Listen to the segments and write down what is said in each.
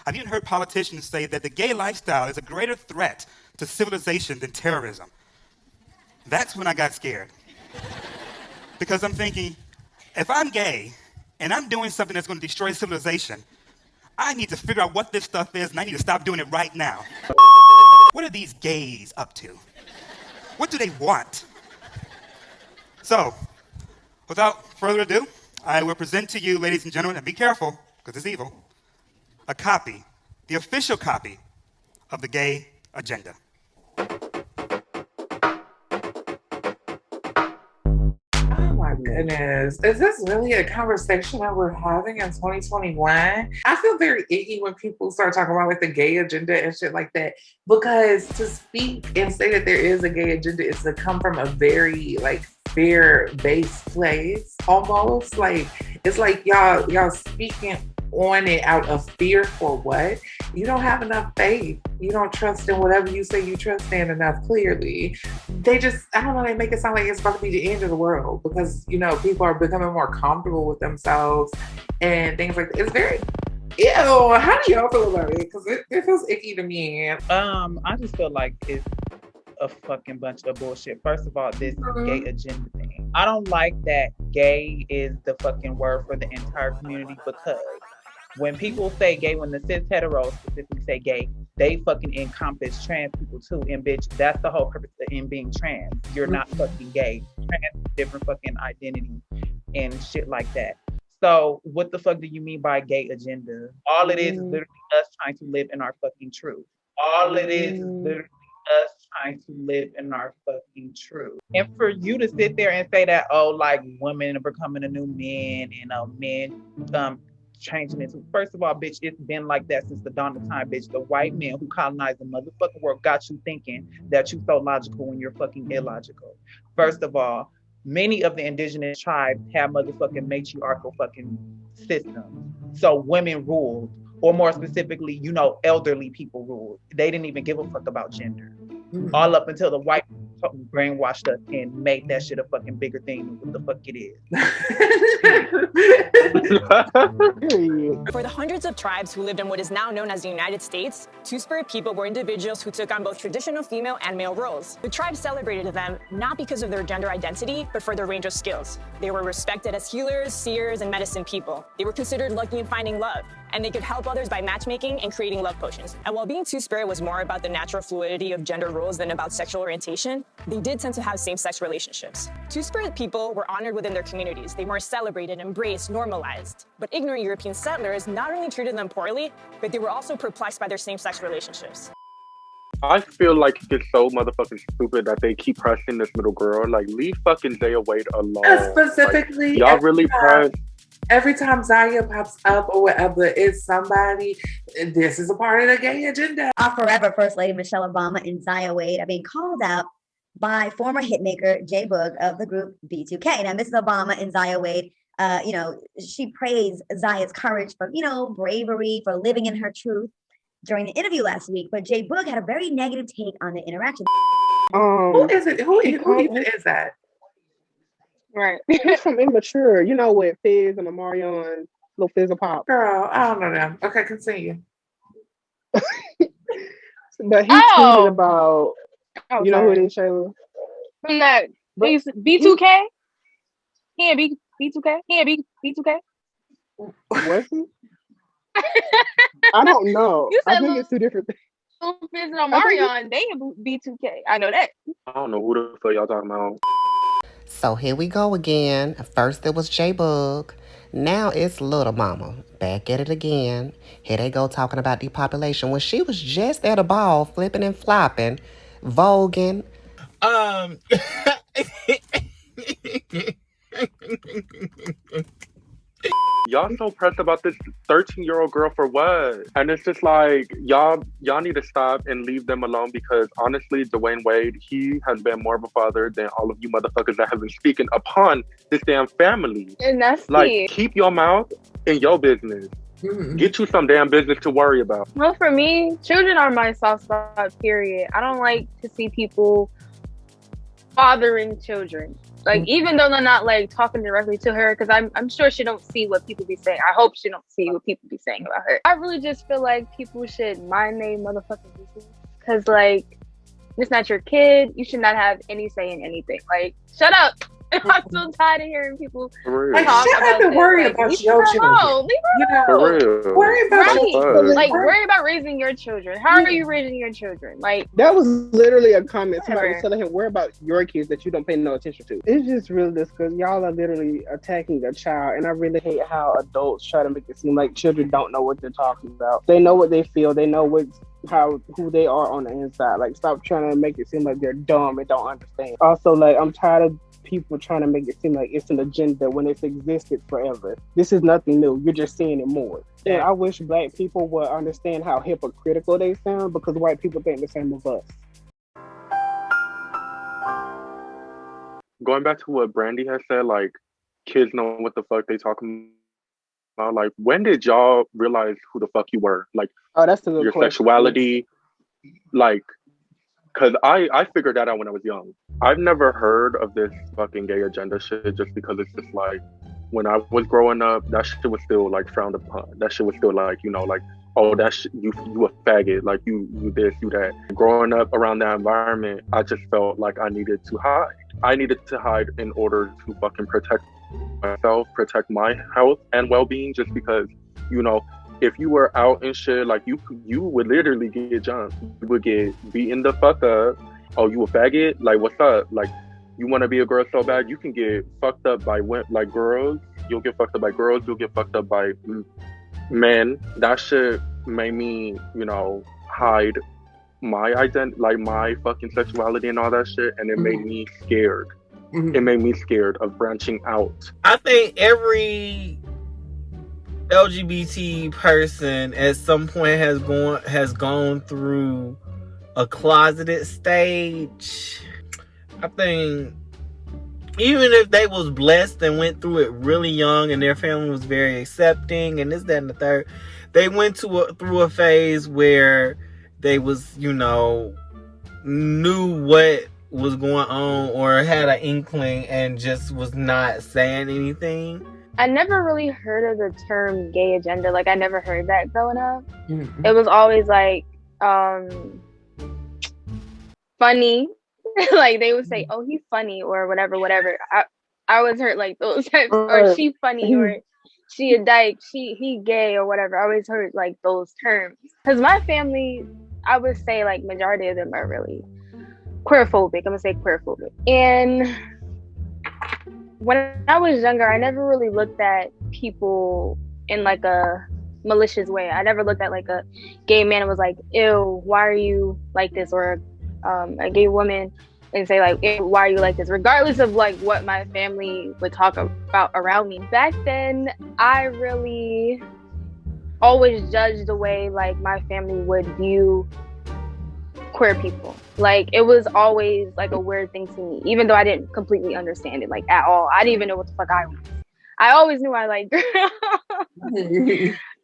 I've even heard politicians say that the gay lifestyle is a greater threat to civilization than terrorism. That's when I got scared. Because I'm thinking, if I'm gay and I'm doing something that's going to destroy civilization, I need to figure out what this stuff is and I need to stop doing it right now. What are these gays up to? What do they want? So, without further ado, I will present to you, ladies and gentlemen, and be careful, because it's evil, a copy, the official copy of the gay agenda. Oh my goodness. Is this really a conversation that we're having in 2021? I feel very icky when people start talking about like the gay agenda and shit like that. Because to speak and say that there is a gay agenda is to come from a very like fear-based place almost. Like it's like y'all speaking on it out of fear for what? You don't have enough faith. You don't trust in whatever you say you trust in enough, clearly. They just, I don't know, they make it sound like it's about to be the end of the world because, you know, people are becoming more comfortable with themselves and things like that. It's very, ew, how do y'all feel about it? Because it feels icky to me. I just feel like it's a fucking bunch of bullshit. First of all, this gay agenda thing. I don't like that gay is the fucking word for the entire community because when people say gay, when the cis heteros specifically say gay, they fucking encompass trans people too. And bitch, that's the whole purpose in being trans. You're not fucking gay. Trans is different fucking identity and shit like that. So what the fuck do you mean by gay agenda? All it is literally us trying to live in our fucking truth. All it is literally us trying to live in our fucking truth. And for you to sit there and say that, oh, like women are becoming a new men and men changing into, first of all, bitch, it's been like that since the dawn of time, bitch. The white men who colonized the motherfucking world got you thinking that you're so logical when you're fucking illogical. First of all, many of the indigenous tribes have motherfucking matriarchal fucking systems. So women ruled, or more specifically, you know, elderly people ruled. They didn't even give a fuck about gender. All up until the white brainwashed us and made that shit a fucking bigger thing than what the fuck it is. For the hundreds of tribes who lived in what is now known as the United States, Two-Spirit people were individuals who took on both traditional female and male roles. The tribe celebrated them not because of their gender identity, but for their range of skills. They were respected as healers, seers, and medicine people. They were considered lucky in finding love, and they could help others by matchmaking and creating love potions. And while being Two-Spirit was more about the natural fluidity of gender roles than about sexual orientation, they did tend to have same-sex relationships. Two-Spirit people were honored within their communities. They were celebrated, embraced, normalized. But ignorant European settlers not only treated them poorly, but they were also perplexed by their same-sex relationships. I feel like it's so motherfucking stupid that they keep pressing this little girl. Like, leave fucking Zaya Wade alone. Specifically, like, y'all really press. Every time Zaya pops up or whatever, it's somebody, this is a part of the gay agenda. Our forever First Lady Michelle Obama and Zaya Wade are being called out by former hitmaker J Boog of the group B2K. Now, Mrs. Obama and Zaya Wade, she praised Zaya's courage for, bravery, for living in her truth during the interview last week. But J Boog had a very negative take on the interaction. Who is it? Who even is that? Right. He's from Immature, with Fizz and Omarion, little Fizz and Pop. Girl, I don't know them. Okay, continue. But he tweeted about, you know who it is, Shayla? From that B2K? He ain't B2K? He ain't B2K? Was he? I don't know. I think it's two different things. Fizz and Omarion, they in B2K. I know that. I don't know who the fuck y'all talking about. So here we go again. First it was J Boog. Now it's Little Mama. Back at it again. Here they go talking about depopulation when she was just at a ball flipping and flopping, voguing. Y'all so pressed about this 13-year-old girl for what? And it's just like, y'all need to stop and leave them alone because honestly, Dwyane Wade, he has been more of a father than all of you motherfuckers that have been speaking upon this damn family. And that's like, keep your mouth in your business. Mm-hmm. Get you some damn business to worry about. Well, for me, children are my soft spot, period. I don't like to see people fathering children. Like, even though they're not like talking directly to her, because I'm sure she don't see what people be saying. I hope she don't see what people be saying about her. I really just feel like people should mind their motherfucking business, because like, it's not your kid. You should not have any say in anything. Like, shut up. I'm so tired of hearing people talk about shouldn't have to worry about your children. Leave her alone. Worry about worry about raising your children. How are you raising your children? Like, that was literally a comment. Somebody was telling him, worry about your kids that you don't pay no attention to. It's just really disgusting. Y'all are literally attacking a child, and I really hate how adults try to make it seem like children don't know what they're talking about. They know what they feel. They know who they are on the inside. Like, stop trying to make it seem like they're dumb and don't understand. Also, like, I'm tired of people trying to make it seem like it's an agenda when it's existed forever. This is nothing new. You're just seeing it more. And I wish Black people would understand how hypocritical they sound, because white people think the same of us. Going back to what Brandy has said, like, kids know what the fuck they talking about. Like, when did y'all realize who the fuck you were? Like, that's a good your question. sexuality, like, because I figured that out when I was young. I've never heard of this fucking gay agenda shit, just because it's just like, when I was growing up, that shit was still like frowned upon. That shit was still like, you know, like, oh, that shit, you a faggot, like you this, you that. Growing up around that environment, I just felt like I needed to hide. I needed to hide in order to fucking protect myself, protect my health and well-being, just because, you know, if you were out and shit, like, you would literally get jumped. You would get beaten the fuck up. Oh, you a faggot? Like, what's up? Like, you want to be a girl so bad, you can get fucked up by girls. You'll get fucked up by girls. You'll get fucked up by men. That shit made me, you know, hide my identity, like my fucking sexuality and all that shit. And it made me scared. It made me scared of branching out. I think every LGBT person at some point has gone through a closeted stage. I think even if they was blessed and went through it really young and their family was very accepting and this, that, and the third, they went through a phase where they was, you know, knew what was going on or had an inkling and just was not saying anything. I never really heard of the term gay agenda. Like, I never heard that growing up. It was always like funny. Like, they would say, oh, he's funny or whatever. I always heard like those types, or she funny, or she a dyke, he gay or whatever. I always heard like those terms. Because my family, I would say like majority of them are really queerphobic. I'm gonna say queerphobic. And when I was younger, I never really looked at people in like a malicious way. I never looked at like a gay man and was like, ew, why are you like this? Or a gay woman and say like, ew, why are you like this? Regardless of like what my family would talk about around me. Back then, I really always judged the way like my family would view queer people. Like, it was always like a weird thing to me, even though I didn't completely understand it like at all. I didn't even know what the fuck I was. I always knew I liked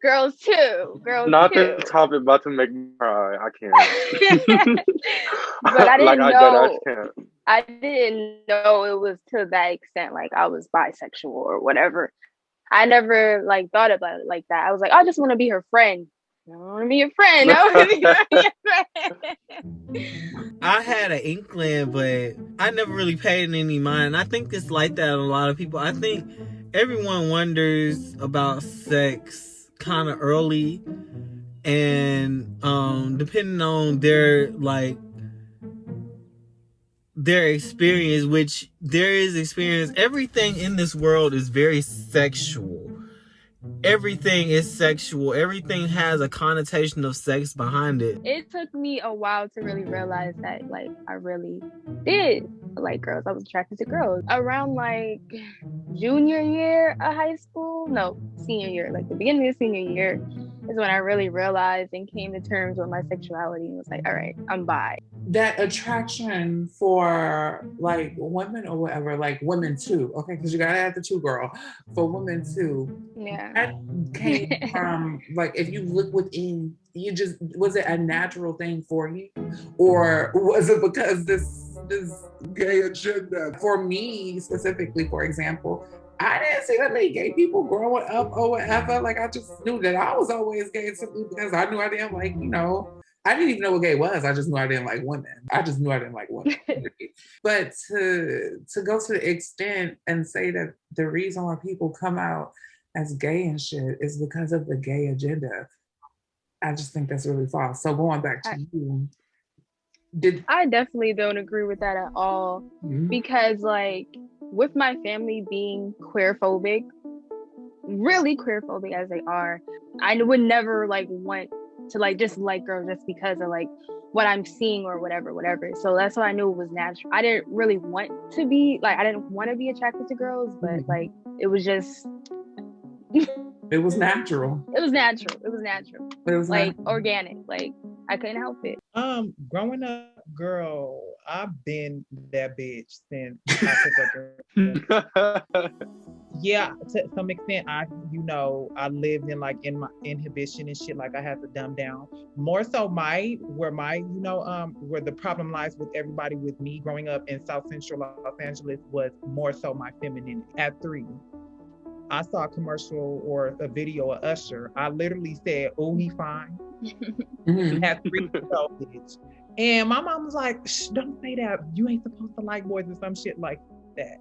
girls too. Not this topic about to make me cry. I can't. But I didn't like, know. I didn't know it was to that extent. Like, I was bisexual or whatever. I never like thought about it like that. I was like, I just want to be her friend. I want to be your friend. I had an inkling, but I never really paid any mind. I think it's like that in a lot of people. I think everyone wonders about sex kind of early, and depending on their experience, which there is experience. Everything in this world is very sexual. Everything is sexual. Everything has a connotation of sex behind it. It took me a while to really realize that, like, I really did like girls. I was attracted to girls. Around, like, junior year of high school, no, senior year, like the beginning of senior year is when I really realized and came to terms with my sexuality and was like, all right, I'm bi. That attraction for like women or whatever, like women too, okay, because you gotta have the two, girl, for women too. Yeah. That came from, like, if you look within, was it a natural thing for you? Or was it because this this gay agenda. For me, specifically, for example, I didn't see that many gay people growing up or whatever. Like, I just knew that I was always gay simply because I knew I didn't like, I didn't even know what gay was. I just knew I didn't like women. But to go to the extent and say that the reason why people come out as gay and shit is because of the gay agenda, I just think that's really false. So going back to you, I definitely don't agree with that at all. Because like with my family being queerphobic, really queerphobic as they are, I would never like want to like just like girls just because of like what I'm seeing or whatever. So that's why I knew it was natural. I didn't really want to be like, I didn't want to be attracted to girls, but like it was just it was natural. It was like natural. Organic. Like I couldn't help it. Growing up, girl, I've been that bitch since I took a girl. Yeah, to some extent, I lived in like in my inhibition and shit. Like I had to dumb down. More so, where the problem lies with everybody with me growing up in South Central Los Angeles was more so my femininity. At 3, I saw a commercial or a video of Usher. I literally said, "Oh, he fine." At 3 years old, bitch. And my mom was like, "Shh, don't say that. You ain't supposed to like boys," or some shit like that.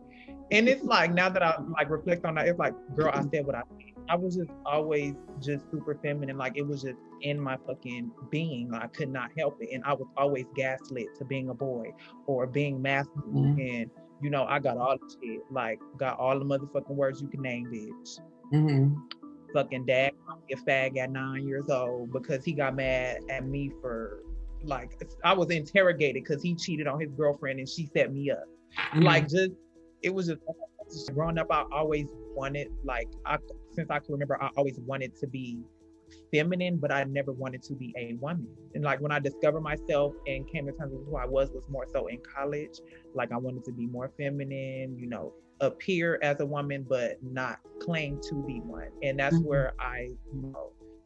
And it's like, now that I like reflect on that, it's like, girl, I said what I said. I was just always just super feminine. Like it was just in my fucking being. I could not help it. And I was always gaslit to being a boy or being masculine. And, I got all the shit. Like, got all the motherfucking words you can name, bitch. Fucking dad called me a fag at 9 years old because he got mad at me for, like, I was interrogated because he cheated on his girlfriend and she set me up. Like, just, it was just growing up. I always wanted, like, since I can remember, I always wanted to be feminine, but I never wanted to be a woman. And like when I discovered myself and came to terms with who I was more so in college. Like I wanted to be more feminine, appear as a woman, but not claim to be one. And that's where I,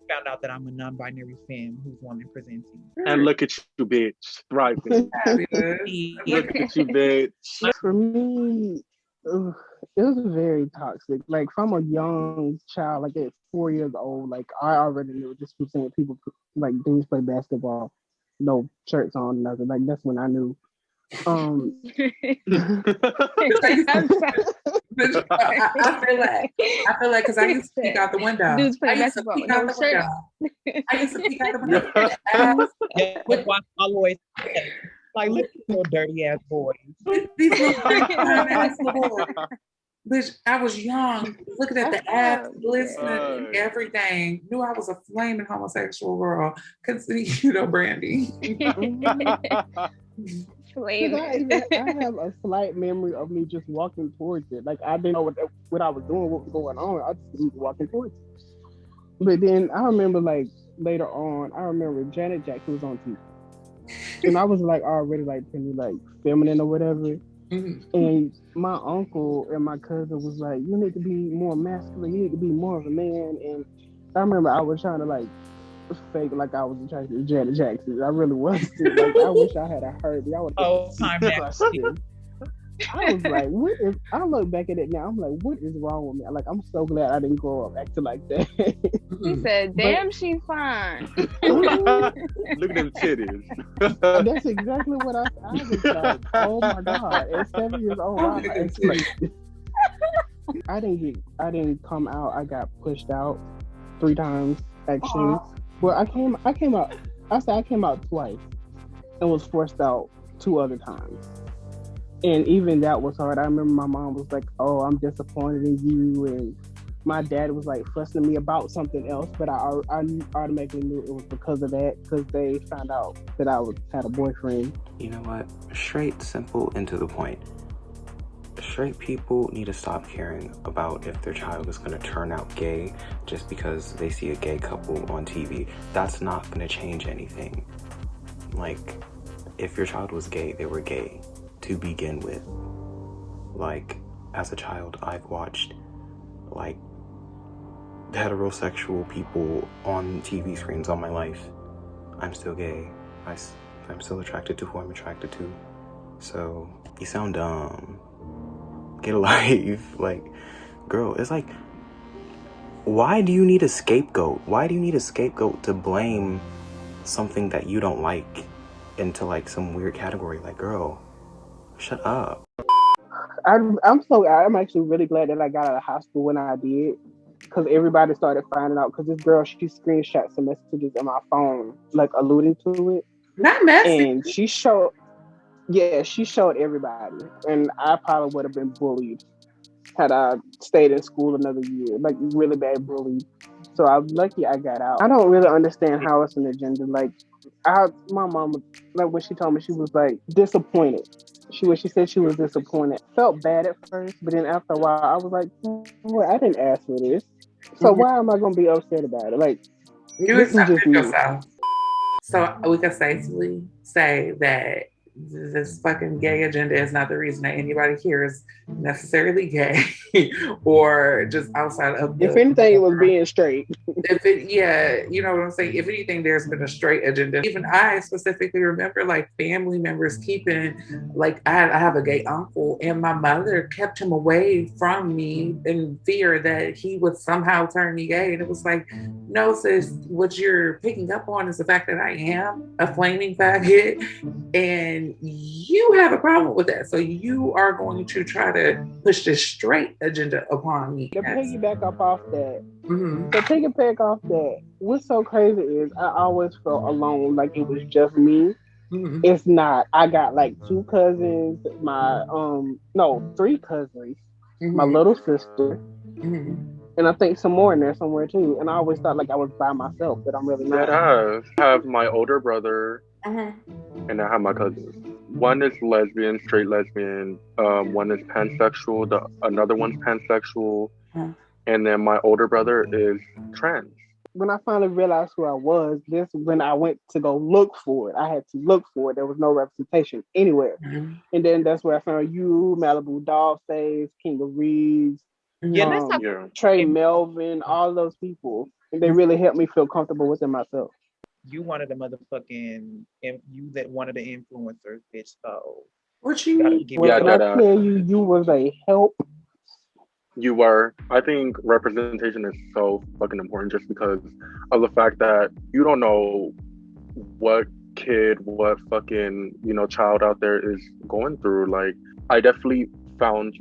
found out that I'm a non-binary femme who's woman presenting. And look at you, bitch, thriving. Look at you, bitch. For me, it was very toxic. Like from a young child, like at 4 years old, like I already knew just from seeing people like dudes play basketball, no shirts on, nothing. Like that's when I knew. I feel like because I used to peek out the window. Dudes play basketball. I used to peek out the window. With always like look at little dirty ass boys. These little ass boys. Bitch, I was young, looking at the abs, glistening, and everything. Knew I was a flaming homosexual girl. Cause Brandy. I have a slight memory of me just walking towards it. Like I didn't know what I was doing, what was going on. I just was walking towards it. But then I remember like later on, I remember Janet Jackson was on TV. And I was like already like pretty like feminine or whatever. And my uncle and my cousin was like, you need to be more masculine, you need to be more of a man. And I remember I was trying to like fake like I was attracted to Janet Jackson. I really wasn't. Like I wish I had heard it. I would I was like, what is, I look back at it now, I'm like, what is wrong with me? Like, I'm so glad I didn't grow up acting like that. He said, damn, she's fine. Look at them titties. That's exactly what I was like, oh my God. At 7 years old, I didn't come out. I got pushed out 3 times, actually. Well, I came out twice and was forced out 2 other times. And even that was hard. I remember my mom was like, oh, I'm disappointed in you. And my dad was like fussing at me about something else, but I automatically knew it was because of that, because they found out that I had a boyfriend. You know what? Straight, simple, and to the point. Straight people need to stop caring about if their child is going to turn out gay just because they see a gay couple on TV. That's not going to change anything. Like, if your child was gay, they were gay to begin with. Like, as a child, I've watched, like, heterosexual people on TV screens all my life. I'm still gay. I'm still attracted to who I'm attracted to. So you sound dumb. Get a life. Like, girl, it's like, why do you need a scapegoat? Why do you need a scapegoat to blame something that you don't like into like some weird category? Like, girl, shut up. I'm actually really glad that I got out of high school when I did, because everybody started finding out. Because this girl, she screenshot some messages on my phone, like alluding to it. Not messy. And she showed everybody, and I probably would have been bullied had I stayed in school another year, like really bad bullied. So I'm lucky I got out. I don't really understand how it's an agenda. Like, my mom, like when she told me, she was like disappointed. When she said she was disappointed, felt bad at first, but then after a while, I was like, well, I didn't ask for this, so why am I gonna be upset about it? Like, this is just me. Yourself. So we can safely say that this fucking gay agenda is not the reason that anybody here is necessarily gay or just outside of if anything, it was being straight. You know what I'm saying? If anything, there's been a straight agenda. Even I specifically remember like family members keeping, like I have a gay uncle and my mother kept him away from me in fear that he would somehow turn me gay. And it was like, no, sis, what you're picking up on is the fact that I am a flaming faggot and you have a problem with that. So you are going to try to push this straight agenda upon me. To piggyback off that, what's so crazy is I always felt alone, like it was just me. It's not. I got like 2 cousins, three cousins, my little sister, and I think some more in there somewhere too. And I always thought like I was by myself, but I'm really not. I have my older brother, and I have my cousins. One is lesbian, straight lesbian. One is pansexual. Another one's pansexual. And then my older brother is trans. When I finally realized who I was, this when I went to go look for it. I had to look for it. There was no representation anywhere. And then that's where I found you, Malibu Dollface, King of Reeds, Trey Melvin, all those people. And they really helped me feel comfortable within myself. You one of the motherfucking, one of the influencers, bitch. So what you mean? When I tell you was a help. You were. I think representation is so fucking important just because of the fact that you don't know what kid, what fucking, child out there is going through. Like, I definitely found,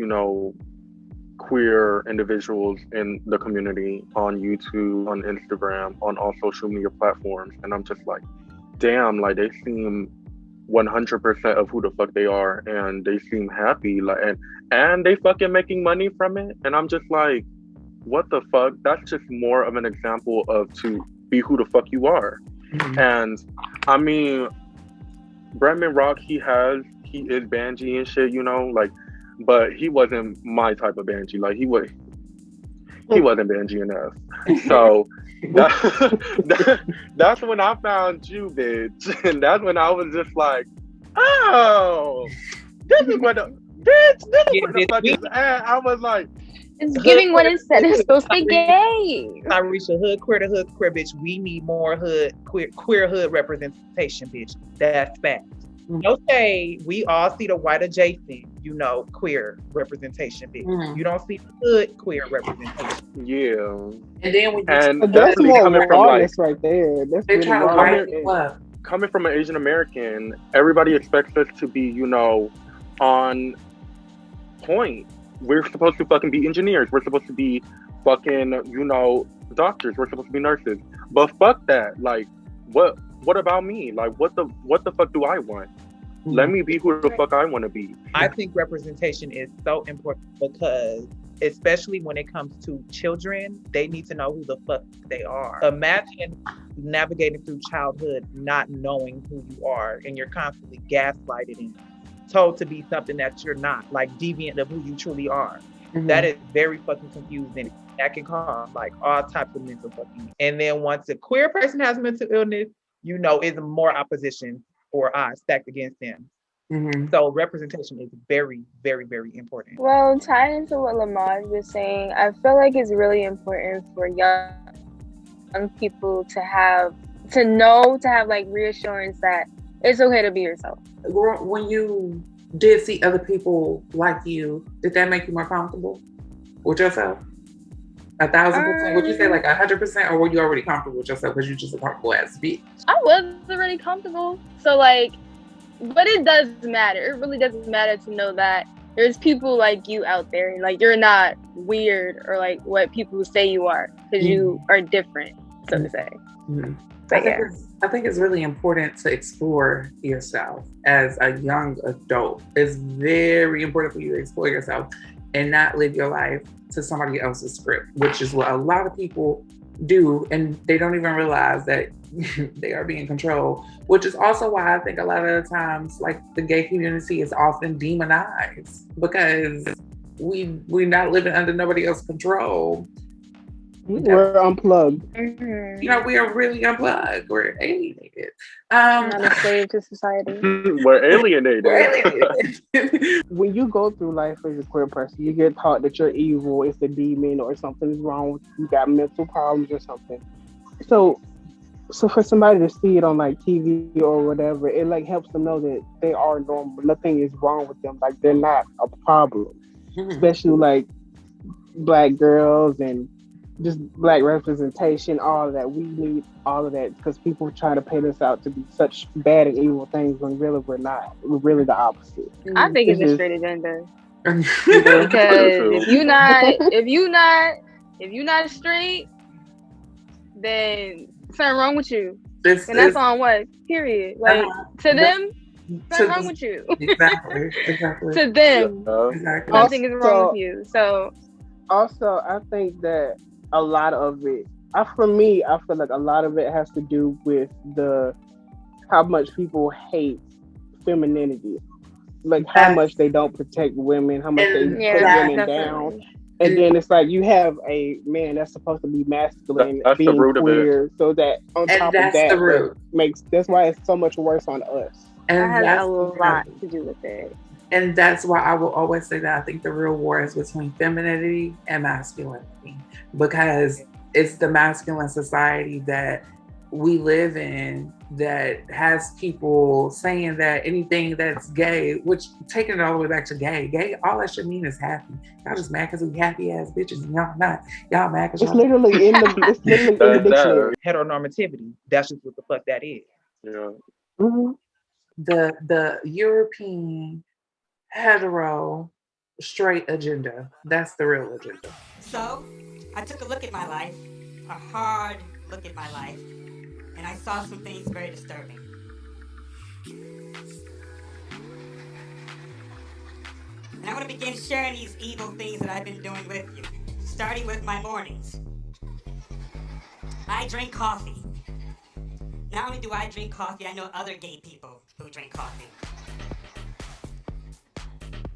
queer individuals in the community on YouTube, on Instagram, on all social media platforms. And I'm just like, damn, like they seem 100% of who the fuck they are, and they seem happy, like, and they fucking making money from it. And I'm just like, what the fuck? That's just more of an example of to be who the fuck you are. And I mean, Bretman Rock, he is Banji and shit, like, but he wasn't my type of Banji. Like he wasn't Banji enough. So that's when I found you, bitch. And that's when I was just like, oh, this is what the fuck is at. I was like, it's giving what it said it's supposed to gay. Cyrus, hood queer to hood queer, bitch. We need more queer hood representation, bitch. That's fact. No shade. We all see the white adjacent, queer representation, bitch. You don't see the hood queer representation. Yeah. And then that's more rawness right there. That's they try to write it up. Coming from an Asian American, everybody expects us to be, on point. We're supposed to fucking be engineers. We're supposed to be fucking, doctors. We're supposed to be nurses. But fuck that. Like, what about me? Like, what the fuck do I want? Let me be who the fuck I want to be. I think representation is so important because, especially when it comes to children, they need to know who the fuck they are. Imagine navigating through childhood not knowing who you are, and you're constantly gaslighted and told to be something that you're not, like deviant of who you truly are. That is very fucking confusing. That can cause like all types of mental fucking. And then once a queer person has mental illness, is more opposition or odds stacked against them. So representation is very, very, very important. Well, tying into what Lemaj was saying, I feel like it's really important for young people to have like reassurance that it's okay to be yourself. When you did see other people like you, did that make you more comfortable with yourself? 1,000%? Would you say like 100%, or were you already comfortable with yourself because you just a comfortable ass bitch? I was already comfortable. So like, but it does matter. It really doesn't matter to know that there's people like you out there. Like, you're not weird or like what people say you are, because you are different, so to say. But I think it's really important to explore yourself as a young adult. It's very important for you to explore yourself and not live your life to somebody else's script, which is what a lot of people do, and they don't even realize that they are being controlled, which is also why I think a lot of the times, like, the gay community is often demonized, because we're not living under nobody else's control. We're unplugged. You know, we are really unplugged. We're alienated. Not a slave to society. We're alienated. When you go through life as a queer person, you get taught that you're evil, it's a demon, or something's wrong with you, got mental problems or something. So for somebody to see it on like TV or whatever, it like helps them know that they are normal. Nothing is wrong with them. Like, they're not a problem. Especially like Black girls and just Black representation, all of that. We need all of that, because people try to paint us out to be such bad and evil things when really we're not. We're really the opposite. I think it's a straight agenda. Because if you not straight, then something wrong with you. And that's on what? Period. Like, to them, something wrong with you. Exactly. To them, nothing is wrong with you. So also, I think that a lot of it, for me, I feel like a lot of it has to do with how much people hate femininity, like how much they don't protect women, how much they put women down. And then it's like you have a man that's supposed to be masculine that's being the root queer, of it. so that on top of that, that's why it's so much worse on us. And that has a lot to do with it. And that's why I will always say that I think the real war is between femininity and masculinity, because it's the masculine society that we live in that has people saying that anything that's gay, which taking it all the way back to gay, all that should mean is happy. Y'all just mad because we happy ass bitches and y'all not. Y'all mad because it's literally in the dictionary. Heteronormativity. That's just what the fuck that is. Yeah. Mm-hmm. The European hetero straight agenda. That's the real agenda. So I took a look at my life, a hard look at my life, and I saw some things very disturbing. And I want to begin sharing these evil things that I've been doing with you, starting with my mornings. I drink coffee. Not only do I drink coffee, I know other gay people who drink coffee.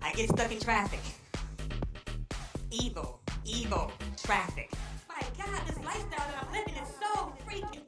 I get stuck in traffic. Evil traffic. My God, this lifestyle that I'm living is so freaking